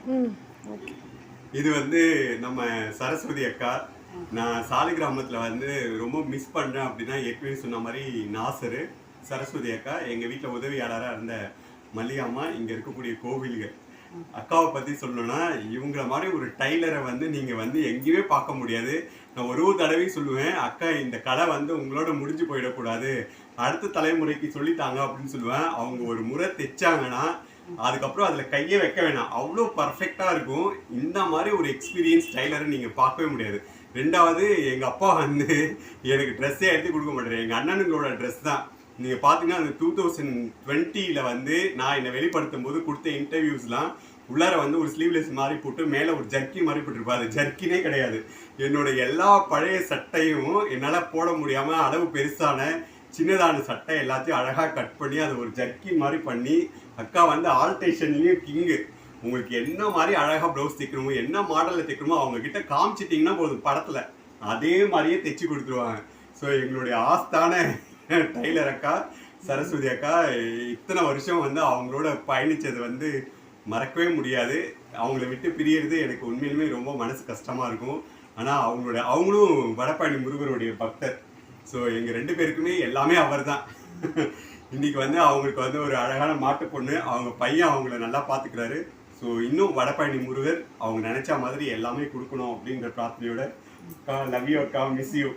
Okay. இது வந்து நம்ம சரஸ்வதி அக்கா. நான் சாலிகிராமத்தில் வந்து ரொம்ப மிஸ் பண்ணுறேன் அப்படின்னா ஏற்கனவே சொன்ன மாதிரி நாசரு, சரஸ்வதி அக்கா, எங்கள் வீட்டில் உதவியாளராக இருந்த மல்லிகாம்மா, இங்கே இருக்கக்கூடிய கோவில்கள். அக்காவை பற்றி சொல்லணும்னா இவங்கள மாதிரி ஒரு டைலரை வந்து நீங்கள் வந்து எங்கேயுமே பார்க்க முடியாது. நான் ஒரு தடவையும் சொல்லுவேன், அக்கா இந்த கலை வந்து உங்களோட முடிஞ்சு போயிடக்கூடாது, அடுத்த தலைமுறைக்கு சொல்லித்தாங்க அப்படின்னு சொல்லுவேன். அவங்க ஒரு முறை தைச்சாங்கன்னா அதுக்கப்புறம் அதில் கையே வைக்க வேணாம், அவ்வளோ பர்ஃபெக்டாக இருக்கும். இந்த மாதிரி ஒரு எக்ஸ்பீரியன்ஸ் டைலரை நீங்கள் பார்க்கவே முடியாது. ரெண்டாவது, எங்கள் அப்பா வந்து எனக்கு ட்ரெஸ்ஸே எடுத்து கொடுக்க மாட்டாரு, எங்கள் அண்ணனுங்களோட ட்ரெஸ் தான். நீங்கள் பார்த்தீங்கன்னா அந்த 2020 வந்து நான் என்னை வெளிப்படுத்தும் போது கொடுத்த இன்டர்வியூஸ்லாம் உள்ளார வந்து ஒரு ஸ்லீவ்லெஸ் மாதிரி போட்டு மேலே ஒரு ஜர்க்கி மாதிரி போட்டிருப்பா. அது ஜர்க்கினே கிடையாது. என்னோட எல்லா பழைய சட்டையும் என்னால் போட முடியாமல் அளவு பெருசான சின்னதான சட்டை எல்லாத்தையும் அழகாக கட் பண்ணி அதை ஒரு ஜர்க்கி மாதிரி பண்ணி, அக்கா வந்து ஆல்டேஷன்லேயும் கிங்கு. உங்களுக்கு என்ன மாதிரி அழகாக ப்ளவுஸ் தைக்கணுமோ, என்ன மாடலில் தைக்கணுமோ அவங்கக்கிட்ட காமிச்சிட்டிங்கன்னா போதும், படத்தில் அதே மாதிரியே தைச்சி கொடுத்துருவாங்க. ஸோ எங்களுடைய ஆஸ்தான டைலர் அக்கா சரஸ்வதி அக்கா, இத்தனை வருஷம் வந்து அவங்களோட பயணித்தது வந்து மறக்கவே முடியாது. அவங்கள விட்டு பிரியறது எனக்கு உண்மையிலுமே ரொம்ப மனசு கஷ்டமாக இருக்கும். ஆனால் அவங்களும் வடபழனி முருகருடைய பக்தர். ஸோ எங்கள் 2 பேருக்குமே எல்லாமே அவர் தான். இன்றைக்கி வந்து அவங்களுக்கு வந்து ஒரு அழகான மாட்டு பொண்ணு, அவங்க பையன் அவங்கள நல்லா பார்த்துக்கிறாரு. ஸோ இன்னும் வடபழனி முருகர் அவங்க நினச்ச மாதிரி எல்லாமே கொடுக்கணும் அப்படிங்கிற பிரார்த்தனையோட, அக்கா லவ் யூ அக்கா, மிஸ் யூ.